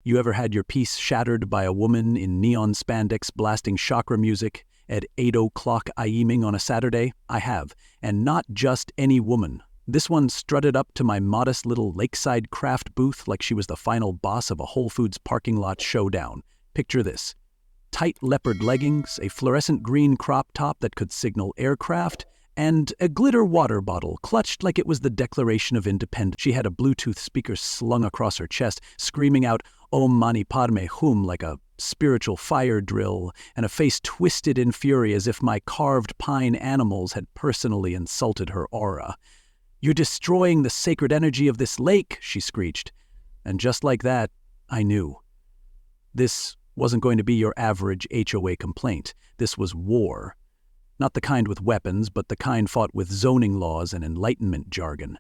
You ever had your peace shattered by a woman in neon spandex blasting chakra music at 8 o'clock IEMing on a Saturday? I have, and not just any woman. This one strutted up to my modest little lakeside craft booth like she was the final boss of a Whole Foods parking lot showdown. Picture this: tight leopard leggings, a fluorescent green crop top that could signal aircraft, and a glitter water bottle clutched like it was the Declaration of Independence. She had a Bluetooth speaker slung across her chest, screaming out Om Mani Padme Hum like a spiritual fire drill, and a face twisted in fury as if my carved pine animals had personally insulted her aura. "You're destroying the sacred energy of this lake," she screeched. And just like that, I knew. This wasn't going to be your average HOA complaint. This was war. Not the kind with weapons, but the kind fought with zoning laws and Enlightenment jargon.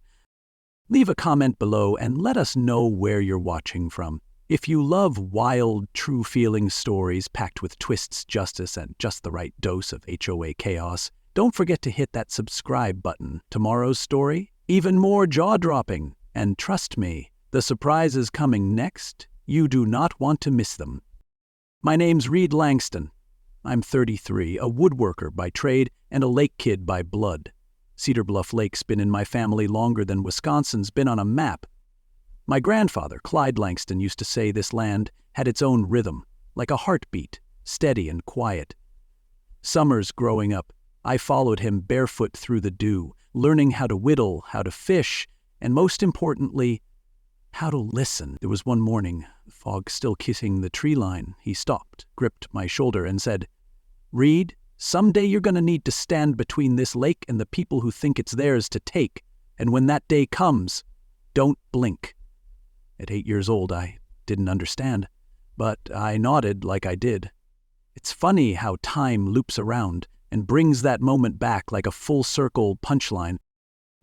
Leave a comment below and let us know where you're watching from. If you love wild, true-feeling stories packed with twists, justice, and just the right dose of HOA chaos, don't forget to hit that subscribe button. Tomorrow's story? Even more jaw-dropping. And trust me, the surprise is coming next. You do not want to miss them. My name's Reed Langston. I'm 33, a woodworker by trade and a lake kid by blood. Cedar Bluff Lake's been in my family longer than Wisconsin's been on a map. My grandfather, Clyde Langston, used to say this land had its own rhythm, like a heartbeat, steady and quiet. Summers growing up, I followed him barefoot through the dew, learning how to whittle, how to fish, and most importantly, how to listen. There was one morning, the fog still kissing the tree line. He stopped, gripped my shoulder, and said, "Reed, someday you're going to need to stand between this lake and the people who think it's theirs to take. And when that day comes, don't blink." At 8 years old, I didn't understand, but I nodded like I did. It's funny how time loops around and brings that moment back like a full-circle punchline.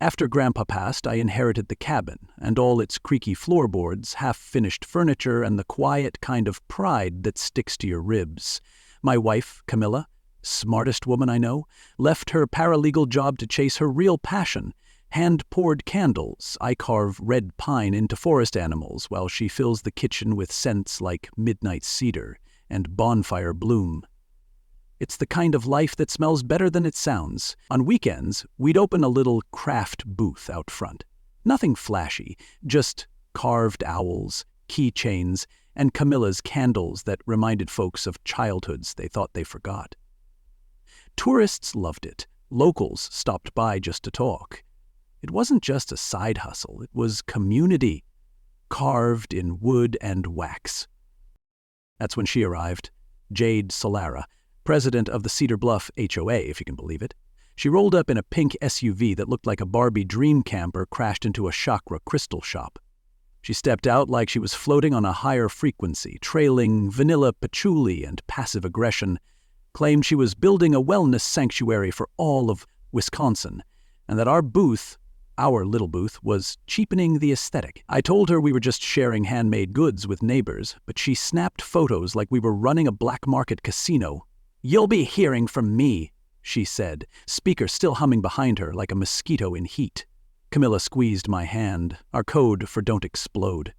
After Grandpa passed, I inherited the cabin and all its creaky floorboards, half-finished furniture, and the quiet kind of pride that sticks to your ribs. My wife, Camilla, smartest woman I know, left her paralegal job to chase her real passion. Hand-poured candles, I carve red pine into forest animals while she fills the kitchen with scents like midnight cedar and bonfire bloom. It's the kind of life that smells better than it sounds. On weekends, we'd open a little craft booth out front. Nothing flashy, just carved owls, keychains, and Camilla's candles that reminded folks of childhoods they thought they forgot. Tourists loved it. Locals stopped by just to talk. It wasn't just a side hustle, it was community, carved in wood and wax. That's when she arrived, Jade Solara, president of the Cedar Bluff HOA, if you can believe it. She rolled up in a pink SUV that looked like a Barbie dream camper crashed into a chakra crystal shop. She stepped out like she was floating on a higher frequency, trailing vanilla patchouli and passive aggression, claimed she was building a wellness sanctuary for all of Wisconsin, and that our little booth, was cheapening the aesthetic. I told her we were just sharing handmade goods with neighbors, but she snapped photos like we were running a black market casino. "You'll be hearing from me," she said, speaker still humming behind her like a mosquito in heat. Camilla squeezed my hand, our code for don't explode.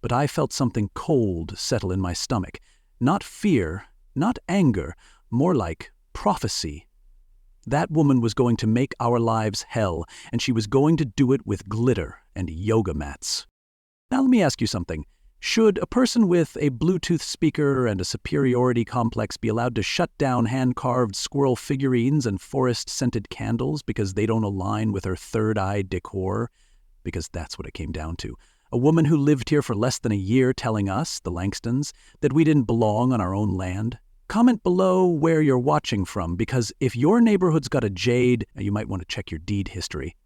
But I felt something cold settle in my stomach. Not fear, not anger, more like prophecy. That woman was going to make our lives hell, and she was going to do it with glitter and yoga mats. Now let me ask you something. Should a person with a Bluetooth speaker and a superiority complex be allowed to shut down hand-carved squirrel figurines and forest-scented candles because they don't align with her third-eye decor? Because that's what it came down to. A woman who lived here for less than a year telling us, the Langstons, that we didn't belong on our own land? Comment below where you're watching from, because if your neighborhood's got a jade, you might want to check your deed history.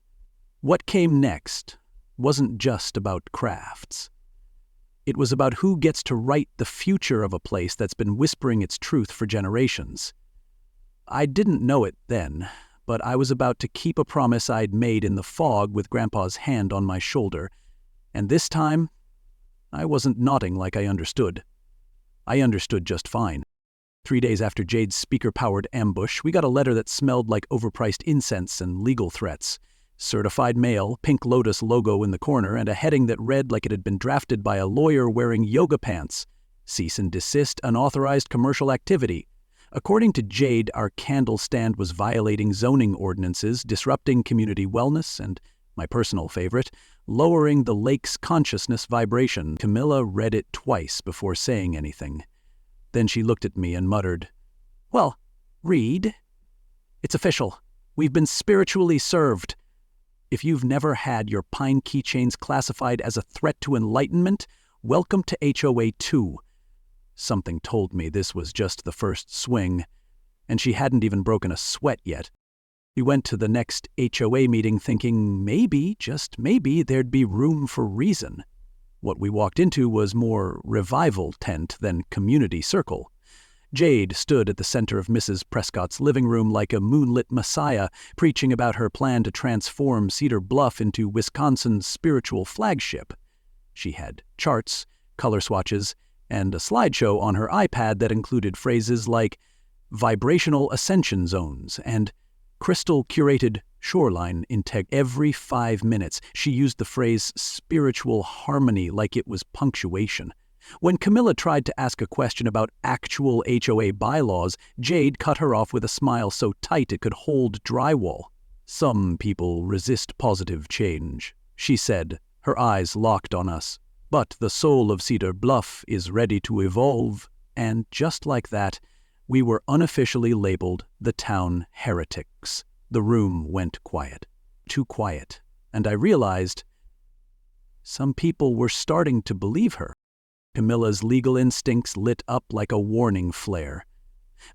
What came next wasn't just about crafts. It was about who gets to write the future of a place that's been whispering its truth for generations. I didn't know it then, but I was about to keep a promise I'd made in the fog with Grandpa's hand on my shoulder, and this time, I wasn't nodding like I understood. I understood just fine. 3 days after Jade's speaker-powered ambush, we got a letter that smelled like overpriced incense and legal threats. Certified mail, pink lotus logo in the corner, and a heading that read like it had been drafted by a lawyer wearing yoga pants. Cease and desist unauthorized commercial activity. According to Jade, our candle stand was violating zoning ordinances, disrupting community wellness, and, my personal favorite, lowering the lake's consciousness vibration. Camilla read it twice before saying anything. Then she looked at me and muttered, "Well, read. It's official. We've been spiritually served. If you've never had your pine keychains classified as a threat to enlightenment, welcome to HOA 2. Something told me this was just the first swing, and she hadn't even broken a sweat yet. We went to the next HOA meeting thinking maybe, just maybe, there'd be room for reason. What we walked into was more revival tent than community circle. Jade stood at the center of Mrs. Prescott's living room like a moonlit messiah, preaching about her plan to transform Cedar Bluff into Wisconsin's spiritual flagship. She had charts, color swatches, and a slideshow on her iPad that included phrases like vibrational ascension zones and crystal-curated shoreline integrity. Every 5 minutes, she used the phrase spiritual harmony like it was punctuation. When Camilla tried to ask a question about actual HOA bylaws, Jade cut her off with a smile so tight it could hold drywall. "Some people resist positive change," she said, her eyes locked on us. "But the soul of Cedar Bluff is ready to evolve." And just like that, we were unofficially labeled the town heretics. The room went quiet. Too quiet. And I realized some people were starting to believe her. Camilla's legal instincts lit up like a warning flare.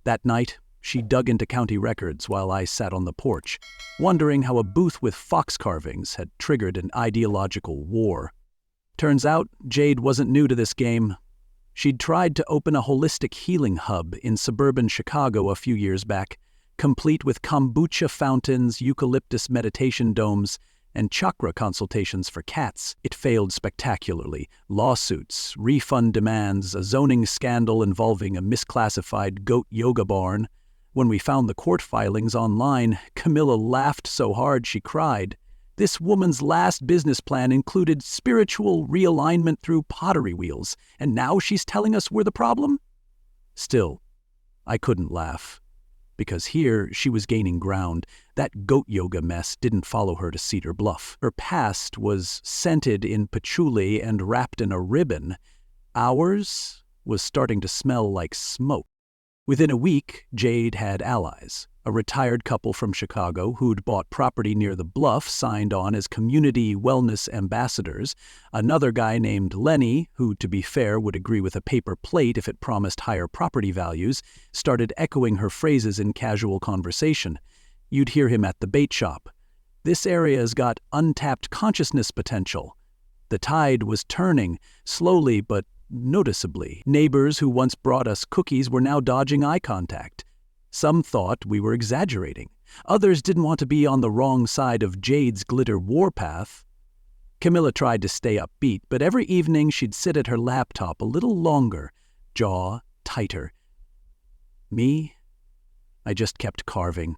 That night, she dug into county records while I sat on the porch, wondering how a booth with fox carvings had triggered an ideological war. Turns out, Jade wasn't new to this game. She'd tried to open a holistic healing hub in suburban Chicago a few years back, complete with kombucha fountains, eucalyptus meditation domes, and chakra consultations for cats. It failed spectacularly. Lawsuits, refund demands, a zoning scandal involving a misclassified goat yoga barn. When we found the court filings online, Camilla laughed so hard she cried. This woman's last business plan included spiritual realignment through pottery wheels, and now she's telling us we're the problem? Still, I couldn't laugh. Because here she was gaining ground. That goat yoga mess didn't follow her to Cedar Bluff. Her past was scented in patchouli and wrapped in a ribbon. Ours was starting to smell like smoke. Within a week, Jade had allies. A retired couple from Chicago who'd bought property near the bluff signed on as community wellness ambassadors. Another guy named Lenny, who, to be fair, would agree with a paper plate if it promised higher property values, started echoing her phrases in casual conversation. You'd hear him at the bait shop. "This area's got untapped consciousness potential." The tide was turning, slowly but noticeably. Neighbors who once brought us cookies were now dodging eye contact. Some thought we were exaggerating. Others didn't want to be on the wrong side of Jade's glitter warpath. Camilla tried to stay upbeat, but every evening she'd sit at her laptop a little longer, jaw tighter. Me? I just kept carving.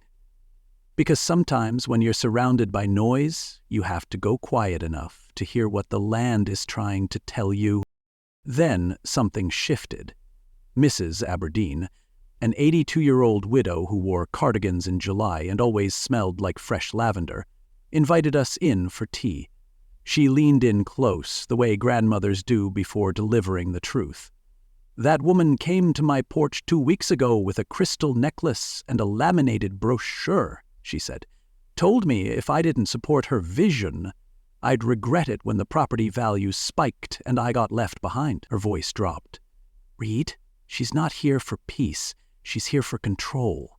Because sometimes when you're surrounded by noise, you have to go quiet enough to hear what the land is trying to tell you. Then something shifted. Mrs. Aberdeen, an 82-year-old widow who wore cardigans in July and always smelled like fresh lavender, invited us in for tea. She leaned in close, the way grandmothers do before delivering the truth. "That woman came to my porch 2 weeks ago with a crystal necklace and a laminated brochure," she said. "Told me if I didn't support her vision, I'd regret it when the property values spiked and I got left behind." Her voice dropped. "Reed, she's not here for peace. She's here for control."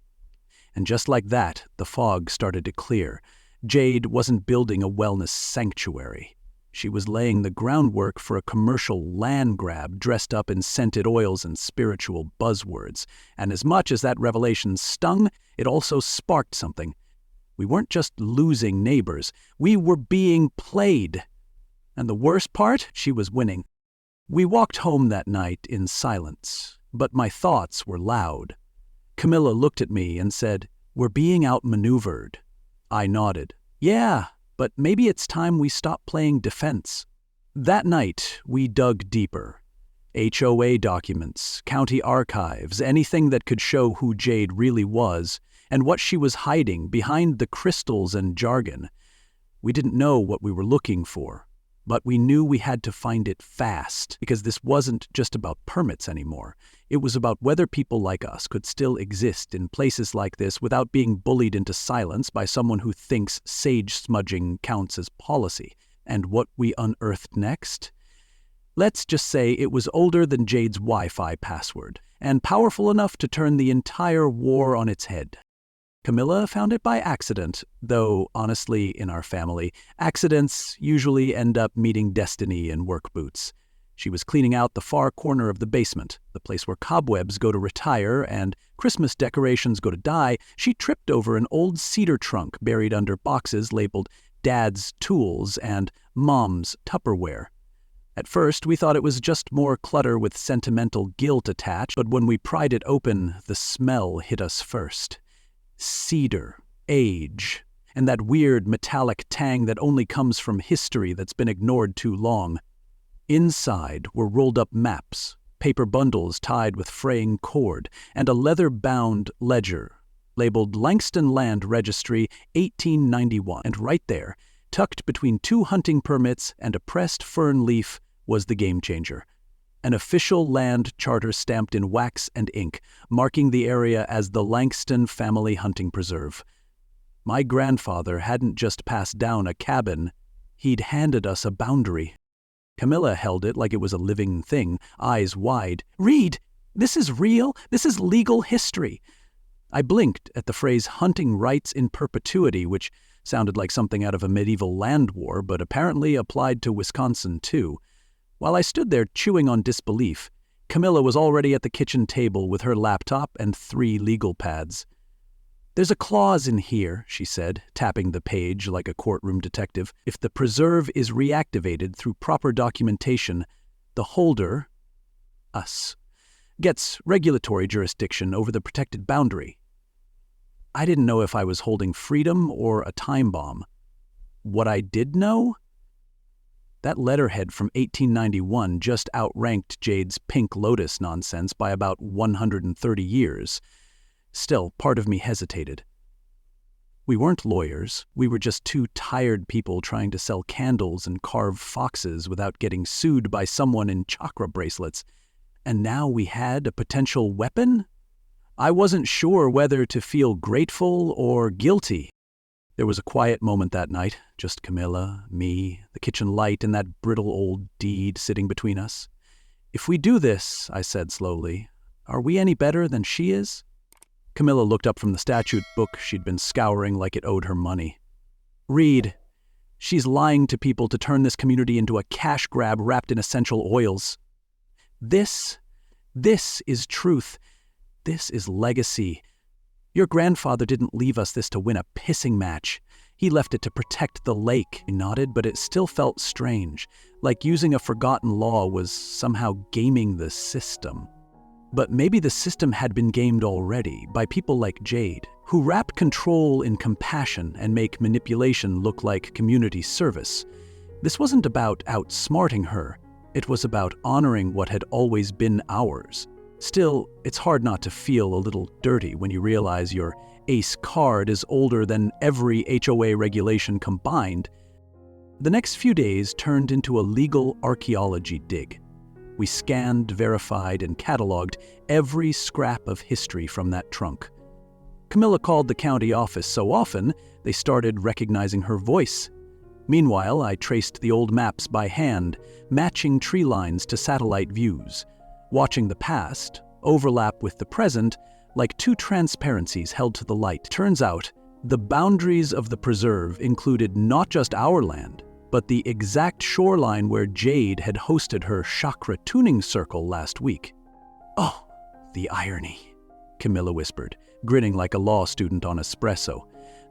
And just like that, the fog started to clear. Jade wasn't building a wellness sanctuary. She was laying the groundwork for a commercial land grab dressed up in scented oils and spiritual buzzwords. And as much as that revelation stung, it also sparked something. We weren't just losing neighbors. We were being played. And the worst part, she was winning. We walked home that night in silence, but my thoughts were loud. Camilla looked at me and said, "We're being outmaneuvered." I nodded. "Yeah, but maybe it's time we stop playing defense. That night, we dug deeper. HOA documents, county archives, anything that could show who Jade really was and what she was hiding behind the crystals and jargon. We didn't know what we were looking for, but we knew we had to find it fast because this wasn't just about permits anymore. It was about whether people like us could still exist in places like this without being bullied into silence by someone who thinks sage smudging counts as policy. And what we unearthed next? Let's just say it was older than Jade's Wi-Fi password and powerful enough to turn the entire war on its head. Camilla found it by accident, though, honestly, in our family, accidents usually end up meeting destiny in work boots. She was cleaning out the far corner of the basement, the place where cobwebs go to retire and Christmas decorations go to die. She tripped over an old cedar trunk buried under boxes labeled Dad's Tools and Mom's Tupperware. At first, we thought it was just more clutter with sentimental guilt attached, but when we pried it open, the smell hit us first. Cedar, age, and that weird metallic tang that only comes from history that's been ignored too long. Inside were rolled-up maps, paper bundles tied with fraying cord, and a leather-bound ledger labeled Langston Land Registry 1891. And right there, tucked between 2 hunting permits and a pressed fern leaf, was the game-changer. An official land charter stamped in wax and ink, marking the area as the Langston Family Hunting Preserve. My grandfather hadn't just passed down a cabin, he'd handed us a boundary. Camilla held it like it was a living thing, eyes wide. "Read! This is real! This is legal history!" I blinked at the phrase hunting rights in perpetuity, which sounded like something out of a medieval land war, but apparently applied to Wisconsin too. While I stood there chewing on disbelief, Camilla was already at the kitchen table with her laptop and 3 legal pads. "There's a clause in here," she said, tapping the page like a courtroom detective. "If the preserve is reactivated through proper documentation, the holder, us, gets regulatory jurisdiction over the protected boundary." I didn't know if I was holding freedom or a time bomb. What I did know? That letterhead from 1891 just outranked Jade's Pink Lotus nonsense by about 130 years. Still, part of me hesitated. We weren't lawyers. We were just 2 tired people trying to sell candles and carve foxes without getting sued by someone in chakra bracelets. And now we had a potential weapon? I wasn't sure whether to feel grateful or guilty. There was a quiet moment that night, just Camilla, me, the kitchen light, and that brittle old deed sitting between us. "If we do this," I said slowly, "are we any better than she is?" Camilla looked up from the statute book she'd been scouring like it owed her money. "Read. She's lying to people to turn this community into a cash grab wrapped in essential oils. This is truth. This is legacy. Your grandfather didn't leave us this to win a pissing match. He left it to protect the lake." I nodded, but it still felt strange, like using a forgotten law was somehow gaming the system. But maybe the system had been gamed already by people like Jade, who wrap control in compassion and make manipulation look like community service. This wasn't about outsmarting her. It was about honoring what had always been ours. Still, it's hard not to feel a little dirty when you realize your ace card is older than every HOA regulation combined. The next few days turned into a legal archaeology dig. We scanned, verified, and cataloged every scrap of history from that trunk. Camilla called the county office so often, they started recognizing her voice. Meanwhile, I traced the old maps by hand, matching tree lines to satellite views, watching the past overlap with the present like 2 transparencies held to the light. Turns out, the boundaries of the preserve included not just our land, but the exact shoreline where Jade had hosted her chakra tuning circle last week. "Oh, the irony," Camilla whispered, grinning like a law student on espresso.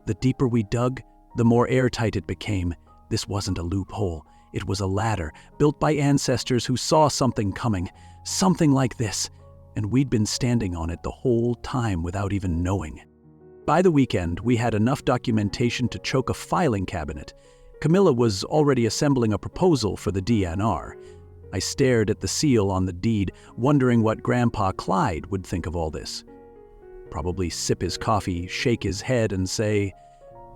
"The deeper we dug, the more airtight it became. This wasn't a loophole. It was a ladder, built by ancestors who saw something coming, something like this, and we'd been standing on it the whole time without even knowing." By the weekend, we had enough documentation to choke a filing cabinet. Camilla was already assembling a proposal for the DNR. I stared at the seal on the deed, wondering what Grandpa Clyde would think of all this. Probably sip his coffee, shake his head, and say,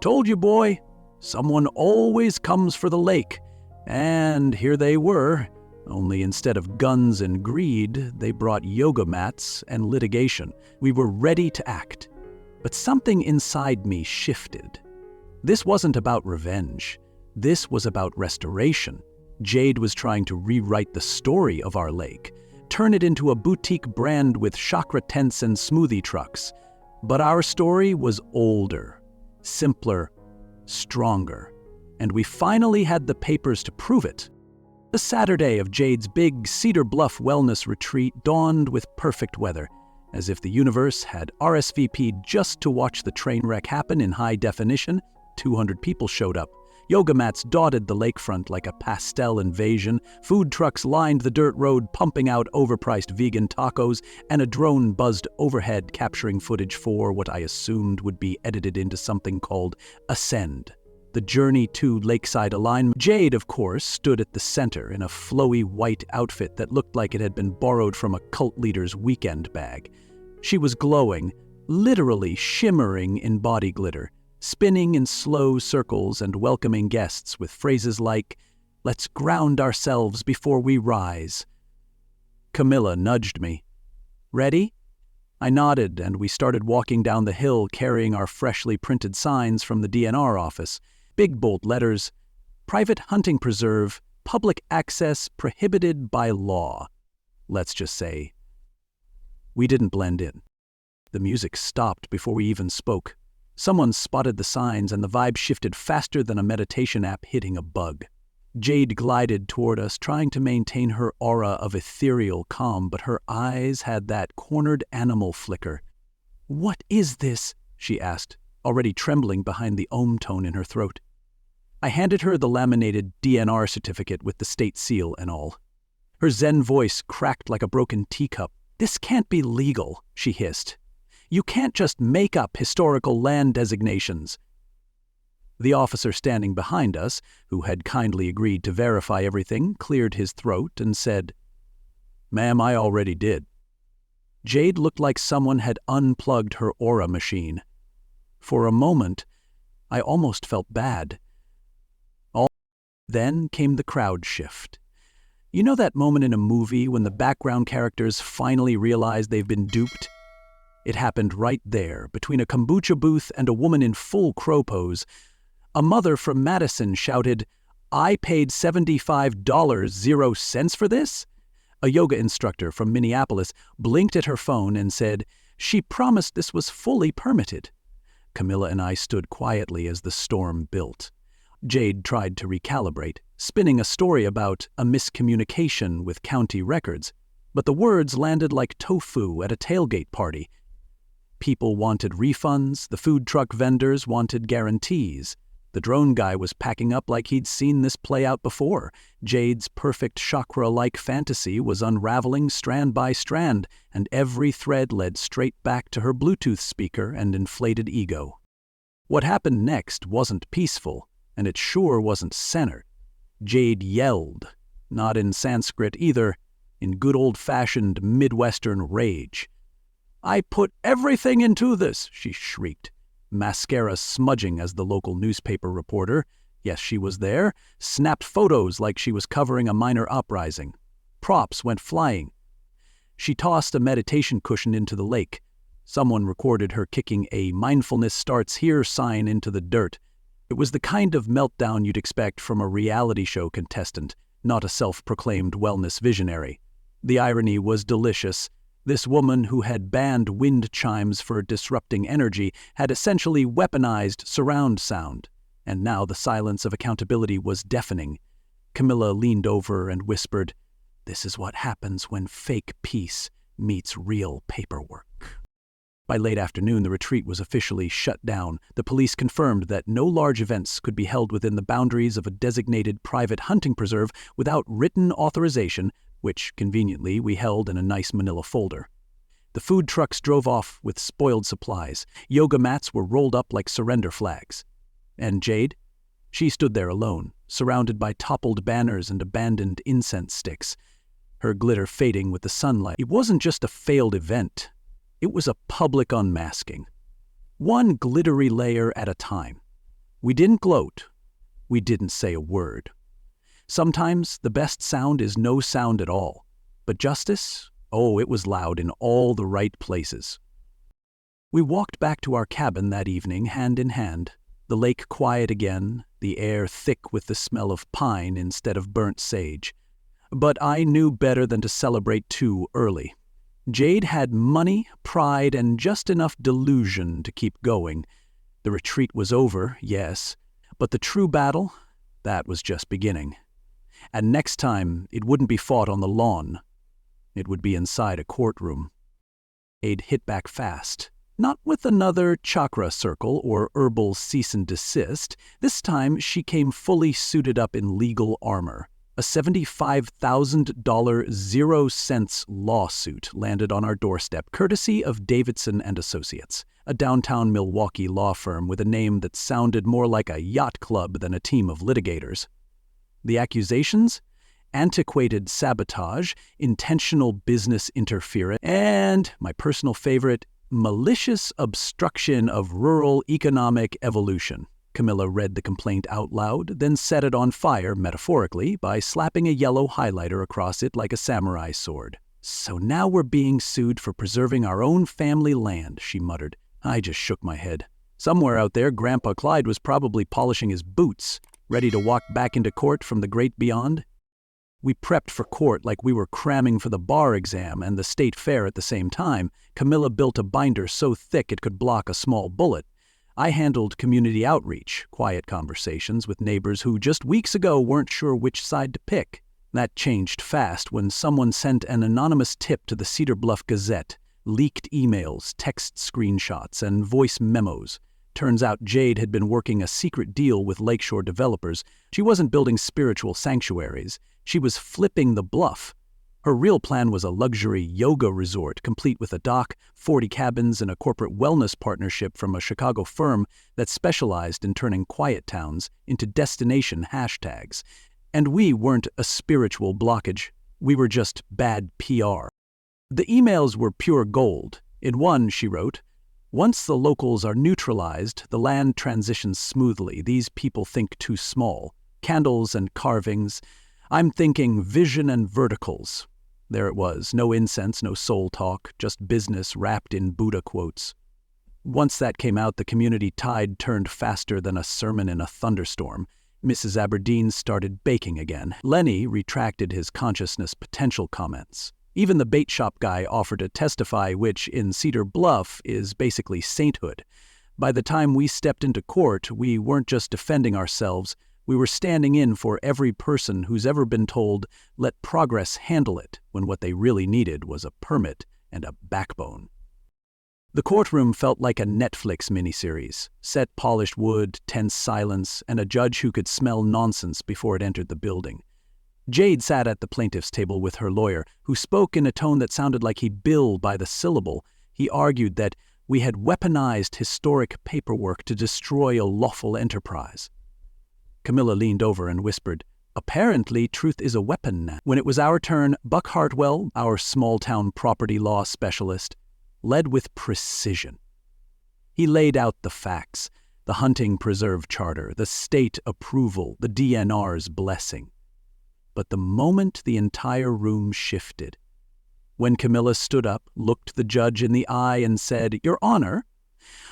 "Told you, boy, someone always comes for the lake." And here they were, only instead of guns and greed, they brought yoga mats and litigation. We were ready to act. But something inside me shifted. This wasn't about revenge. This was about restoration. Jade was trying to rewrite the story of our lake, turn it into a boutique brand with chakra tents and smoothie trucks. But our story was older, simpler, stronger, and we finally had the papers to prove it. The Saturday of Jade's big Cedar Bluff wellness retreat dawned with perfect weather, as if the universe had RSVP'd just to watch the train wreck happen in high definition. 200 people showed up. Yoga mats dotted the lakefront like a pastel invasion, food trucks lined the dirt road pumping out overpriced vegan tacos, and a drone buzzed overhead capturing footage for what I assumed would be edited into something called Ascend, the journey to lakeside alignment. Jade, of course, stood at the center in a flowy white outfit that looked like it had been borrowed from a cult leader's weekend bag. She was glowing, literally shimmering in body glitter, spinning in slow circles and welcoming guests with phrases like, "Let's ground ourselves before we rise." Camilla nudged me. "Ready?" I nodded, and we started walking down the hill carrying our freshly printed signs from the DNR office. Big bold letters, "Private Hunting Preserve, Public Access Prohibited by Law." Let's just say, we didn't blend in. The music stopped before we even spoke. Someone spotted the signs and the vibe shifted faster than a meditation app hitting a bug. Jade glided toward us, trying to maintain her aura of ethereal calm, but her eyes had that cornered animal flicker. "What is this?" she asked, already trembling behind the ohm tone in her throat. I handed her the laminated DNR certificate with the state seal and all. Her zen voice cracked like a broken teacup. "This can't be legal," she hissed. "You can't just make up historical land designations." The officer standing behind us, who had kindly agreed to verify everything, cleared his throat and said, "Ma'am, I already did." Jade looked like someone had unplugged her aura machine. For a moment, I almost felt bad. Then came the crowd shift. You know that moment in a movie when the background characters finally realize they've been duped? It happened right there, between a kombucha booth and a woman in full crow pose. A mother from Madison shouted, "I paid $75.00 for this?" A yoga instructor from Minneapolis blinked at her phone and said, "She promised this was fully permitted." Camilla and I stood quietly as the storm built. Jade tried to recalibrate, spinning a story about a miscommunication with county records, but the words landed like tofu at a tailgate party. People wanted refunds, the food truck vendors wanted guarantees. The drone guy was packing up like he'd seen this play out before. Jade's perfect chakra-like fantasy was unraveling strand by strand, and every thread led straight back to her Bluetooth speaker and inflated ego. What happened next wasn't peaceful, and it sure wasn't centered. Jade yelled, not in Sanskrit either, in good old-fashioned Midwestern rage. "I put everything into this," she shrieked, mascara smudging as the local newspaper reporter, yes, she was there, snapped photos like she was covering a minor uprising. Props went flying. She tossed a meditation cushion into the lake. Someone recorded her kicking a "mindfulness starts here" sign into the dirt. It was the kind of meltdown you'd expect from a reality show contestant, not a self-proclaimed wellness visionary. The irony was delicious. This woman who had banned wind chimes for disrupting energy had essentially weaponized surround sound, and now the silence of accountability was deafening. Camilla leaned over and whispered, "This is what happens when fake peace meets real paperwork." By late afternoon, the retreat was officially shut down. The police confirmed that no large events could be held within the boundaries of a designated private hunting preserve without written authorization, which, conveniently, we held in a nice manila folder. The food trucks drove off with spoiled supplies. Yoga mats were rolled up like surrender flags. And Jade? She stood there alone, surrounded by toppled banners and abandoned incense sticks, her glitter fading with the sunlight. It wasn't just a failed event. It was a public unmasking. One glittery layer at a time. We didn't gloat. We didn't say a word. Sometimes the best sound is no sound at all. But justice? Oh, it was loud in all the right places. We walked back to our cabin that evening, hand in hand, the lake quiet again, the air thick with the smell of pine instead of burnt sage. But I knew better than to celebrate too early. Jade had money, pride, and just enough delusion to keep going. The retreat was over, yes, but the true battle, that was just beginning. And next time, it wouldn't be fought on the lawn. It would be inside a courtroom. Jade hit back fast. Not with another chakra circle or herbal cease and desist. This time she came fully suited up in legal armor. A $75,000 0-cents lawsuit landed on our doorstep, courtesy of Davidson and Associates, a downtown Milwaukee law firm with a name that sounded more like a yacht club than a team of litigators. The accusations? Antiquated sabotage, intentional business interference, and, my personal favorite, malicious obstruction of rural economic evolution. Camilla read the complaint out loud, then set it on fire, metaphorically, by slapping a yellow highlighter across it like a samurai sword. "So now we're being sued for preserving our own family land," she muttered. I just shook my head. Somewhere out there, Grandpa Clyde was probably polishing his boots, ready to walk back into court from the great beyond. We prepped for court like we were cramming for the bar exam and the state fair at the same time. Camilla built a binder so thick it could block a small bullet. I handled community outreach, quiet conversations with neighbors who just weeks ago weren't sure which side to pick. That changed fast when someone sent an anonymous tip to the Cedar Bluff Gazette, leaked emails, text screenshots, and voice memos. Turns out Jade had been working a secret deal with Lakeshore developers. She wasn't building spiritual sanctuaries. She was flipping the bluff. Her real plan was a luxury yoga resort, complete with a dock, 40 cabins, and a corporate wellness partnership from a Chicago firm that specialized in turning quiet towns into destination hashtags. And we weren't a spiritual blockage. We were just bad PR. The emails were pure gold. In one, she wrote, "Once the locals are neutralized, the land transitions smoothly. These people think too small. Candles and carvings. I'm thinking vision and verticals." There it was, no incense, no soul talk, just business wrapped in Buddha quotes. Once that came out, the community tide turned faster than a sermon in a thunderstorm. Mrs. Aberdeen started baking again. Lenny retracted his consciousness potential comments. Even the bait shop guy offered to testify, which, in Cedar Bluff, is basically sainthood. By the time we stepped into court, we weren't just defending ourselves. We were standing in for every person who's ever been told, "Let progress handle it," when what they really needed was a permit and a backbone. The courtroom felt like a Netflix miniseries. Set polished wood, tense silence, and a judge who could smell nonsense before it entered the building. Jade sat at the plaintiff's table with her lawyer, who spoke in a tone that sounded like he billed by the syllable. He argued that we had weaponized historic paperwork to destroy a lawful enterprise. Camilla leaned over and whispered, "Apparently, truth is a weapon now." When it was our turn, Buck Hartwell, our small-town property law specialist, led with precision. He laid out the facts, the hunting preserve charter, the state approval, the DNR's blessing. But the moment the entire room shifted, when Camilla stood up, looked the judge in the eye and said, "Your Honor,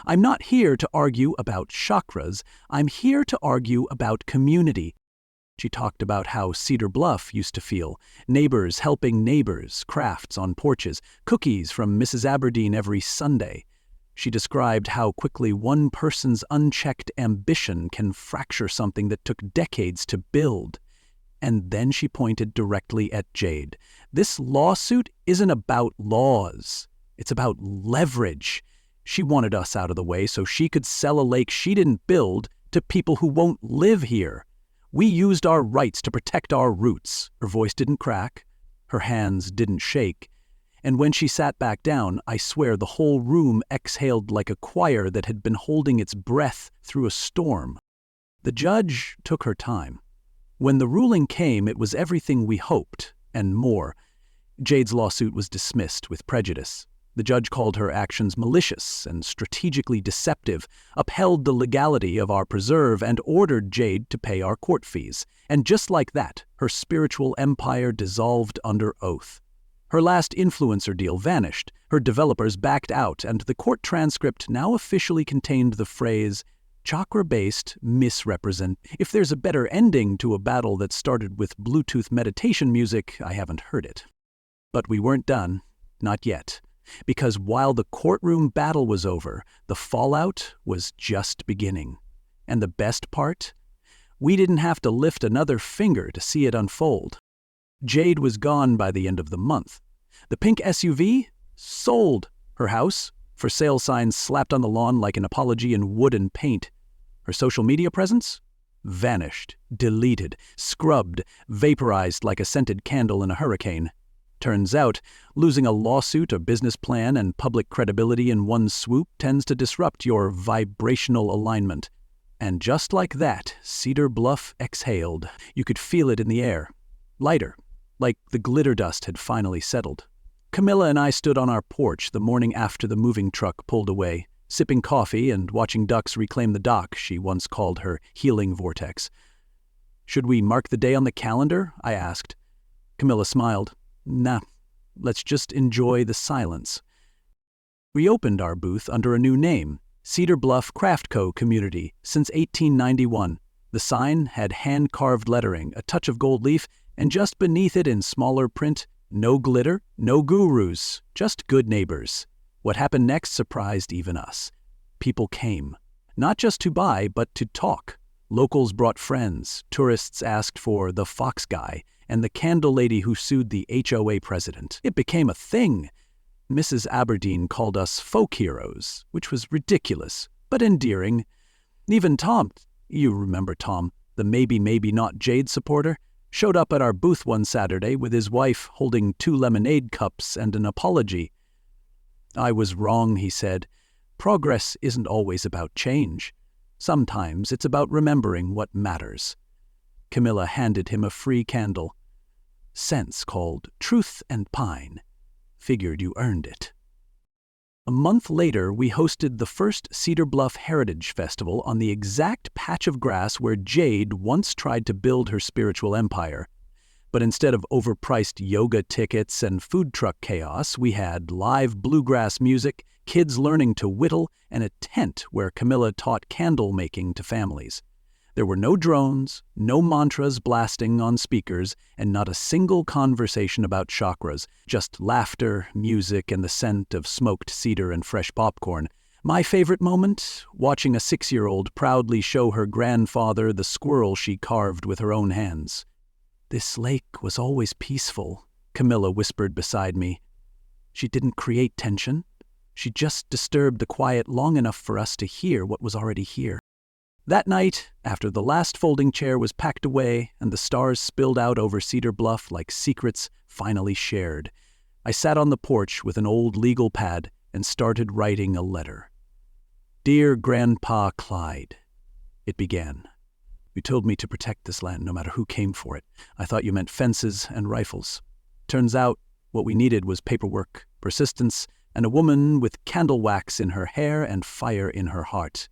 I'm not here to argue about chakras. I'm here to argue about community." She talked about how Cedar Bluff used to feel, neighbors helping neighbors, crafts on porches, cookies from Mrs. Aberdeen every Sunday. She described how quickly one person's unchecked ambition can fracture something that took decades to build. And then she pointed directly at Jade. "This lawsuit isn't about laws. It's about leverage." She wanted us out of the way so she could sell a lake she didn't build to people who won't live here. We used our rights to protect our roots. Her voice didn't crack. Her hands didn't shake. And when she sat back down, I swear the whole room exhaled like a choir that had been holding its breath through a storm. The judge took her time. When the ruling came, it was everything we hoped, and more. Jade's lawsuit was dismissed with prejudice. The judge called her actions malicious and strategically deceptive, upheld the legality of our preserve, and ordered Jade to pay our court fees. And just like that, her spiritual empire dissolved under oath. Her last influencer deal vanished, her developers backed out, and the court transcript now officially contained the phrase, chakra-based misrepresent. If there's a better ending to a battle that started with Bluetooth meditation music, I haven't heard it. But we weren't done. Not yet. Because while the courtroom battle was over, the fallout was just beginning. And the best part? We didn't have to lift another finger to see it unfold. Jade was gone by the end of the month. The pink SUV? Sold. Her house? For sale signs slapped on the lawn like an apology in wood and paint. Her social media presence? Vanished, deleted, scrubbed, vaporized like a scented candle in a hurricane. Turns out, losing a lawsuit, a business plan, and public credibility in one swoop tends to disrupt your vibrational alignment. And just like that, Cedar Bluff exhaled. You could feel it in the air. Lighter, like the glitter dust had finally settled. Camilla and I stood on our porch the morning after the moving truck pulled away, sipping coffee and watching ducks reclaim the dock she once called her healing vortex. "Should we mark the day on the calendar?" I asked. Camilla smiled. "Nah, let's just enjoy the silence." We opened our booth under a new name, Cedar Bluff Craft Co. Community, since 1891. The sign had hand-carved lettering, a touch of gold leaf, and just beneath it in smaller print, no glitter, no gurus, just good neighbors. What happened next surprised even us. People came, not just to buy, but to talk. Locals brought friends, tourists asked for the Fox guy, and the candle lady who sued the HOA president. It became a thing. Mrs. Aberdeen called us folk heroes, which was ridiculous, but endearing. Even Tom, you remember Tom, the maybe not Jade supporter, showed up at our booth one Saturday with his wife holding 2 lemonade cups and an apology. "I was wrong," he said. "Progress isn't always about change. Sometimes it's about remembering what matters." Camilla handed him a free candle. "Scents called Truth and Pine. Figured you earned it." A month later, we hosted the first Cedar Bluff Heritage Festival on the exact patch of grass where Jade once tried to build her spiritual empire. But instead of overpriced yoga tickets and food truck chaos, we had live bluegrass music, kids learning to whittle, and a tent where Camilla taught candle making to families. There were no drones, no mantras blasting on speakers, and not a single conversation about chakras, just laughter, music, and the scent of smoked cedar and fresh popcorn. My favorite moment? Watching a 6-year-old proudly show her grandfather the squirrel she carved with her own hands. "This lake was always peaceful," Camilla whispered beside me. "She didn't create tension. She just disturbed the quiet long enough for us to hear what was already here." That night, after the last folding chair was packed away and the stars spilled out over Cedar Bluff like secrets finally shared, I sat on the porch with an old legal pad and started writing a letter. "Dear Grandpa Clyde," it began. "You told me to protect this land no matter who came for it. I thought you meant fences and rifles. Turns out what we needed was paperwork, persistence, and a woman with candle wax in her hair and fire in her heart.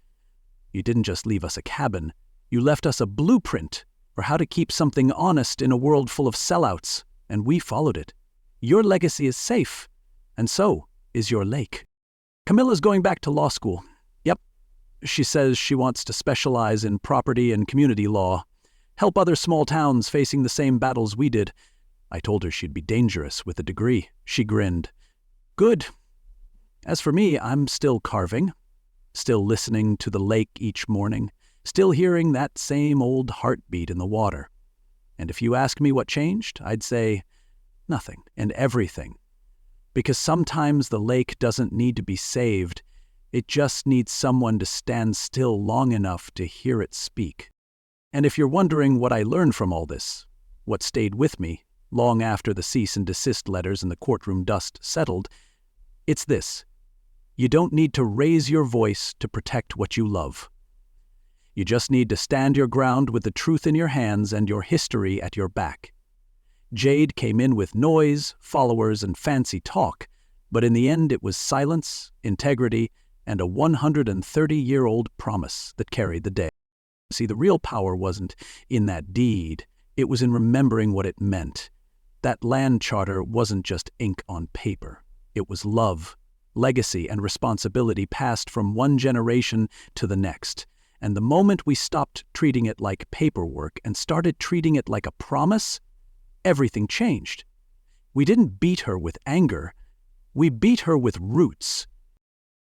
You didn't just leave us a cabin. You left us a blueprint for how to keep something honest in a world full of sellouts, and we followed it. Your legacy is safe, and so is your lake." Camilla's going back to law school. Yep. She says she wants to specialize in property and community law, help other small towns facing the same battles we did. I told her she'd be dangerous with a degree. She grinned. "Good. As for me, I'm still carving. Still listening to the lake each morning, still hearing that same old heartbeat in the water. And if you ask me what changed, I'd say nothing and everything. Because sometimes the lake doesn't need to be saved. It just needs someone to stand still long enough to hear it speak. And if you're wondering what I learned from all this, what stayed with me, long after the cease and desist letters and the courtroom dust settled. It's this: you don't need to raise your voice to protect what you love. You just need to stand your ground with the truth in your hands and your history at your back. Jade came in with noise, followers, and fancy talk, but in the end it was silence, integrity, and a 130-year-old promise that carried the day. See, the real power wasn't in that deed. It was in remembering what it meant. That land charter wasn't just ink on paper. It was love, legacy, and responsibility passed from one generation to the next. And the moment we stopped treating it like paperwork and started treating it like a promise, everything changed. We didn't beat her with anger. We beat her with roots.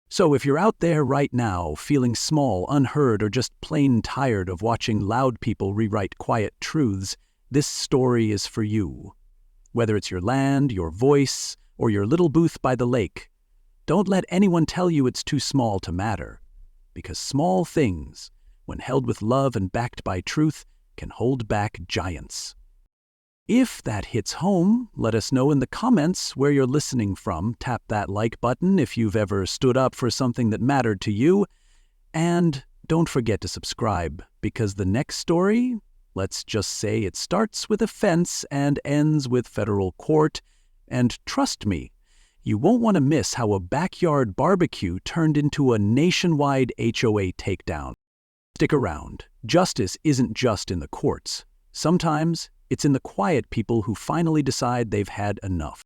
So if you're out there right now feeling small, unheard, or just plain tired of watching loud people rewrite quiet truths, this story is for you. Whether it's your land, your voice, or your little booth by the lake, don't let anyone tell you it's too small to matter. Because small things, when held with love and backed by truth, can hold back giants. If that hits home, let us know in the comments where you're listening from. Tap that like button if you've ever stood up for something that mattered to you. And don't forget to subscribe, because the next story, let's just say it starts with a fence and ends with federal court. And trust me, you won't want to miss how a backyard barbecue turned into a nationwide HOA takedown. Stick around. Justice isn't just in the courts. Sometimes it's in the quiet people who finally decide they've had enough.